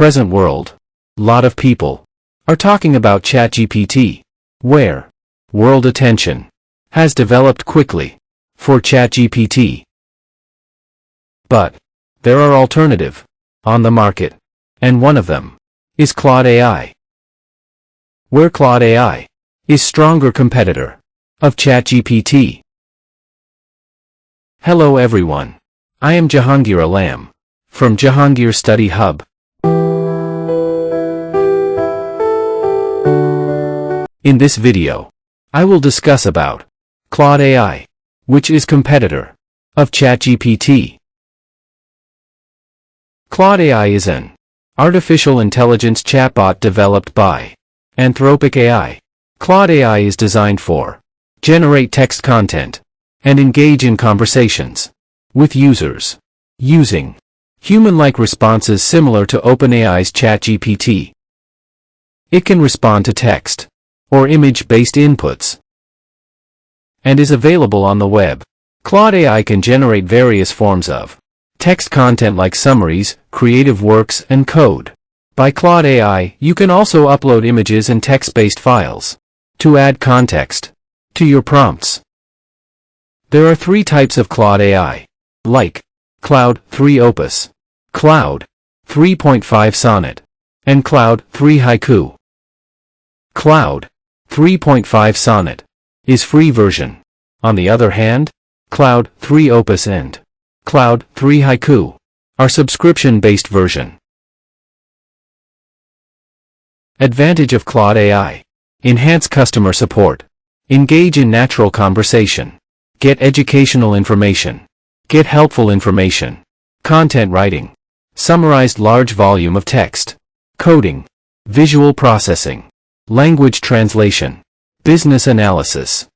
present world, lot of people are talking about ChatGPT, where world attention has developed quickly for ChatGPT. But there are alternative on the market, and one of them is Claude AI, where Claude AI is stronger competitor of ChatGPT. Hello everyone. I am Jahangir Alam from Jahangir Study Hub. In this video, I will discuss about Claude AI, which is competitor of ChatGPT. Claude AI is an artificial intelligence chatbot developed by Anthropic AI. Claude AI is designed for generate text content and engage in conversations with users using human-like responses similar to OpenAI's ChatGPT. It can respond to text or image-based inputs and is available on the web. Claude AI can generate various forms of text content like summaries, creative works, and code. By Claude AI, you can also upload images and text-based files to add context to your prompts. There are three types of Claude AI, like Claude 3 Opus, Claude 3.5 Sonnet, and Claude 3 Haiku. Claude 3.5 Sonnet is free version. On the other hand, Claude 3 Opus and Claude 3 Haiku are subscription-based version. Advantage of Claude AI: enhance customer support, engage in natural conversation, get educational information, get helpful information, content writing, summarized large volume of text, coding, visual processing, language translation, business analysis.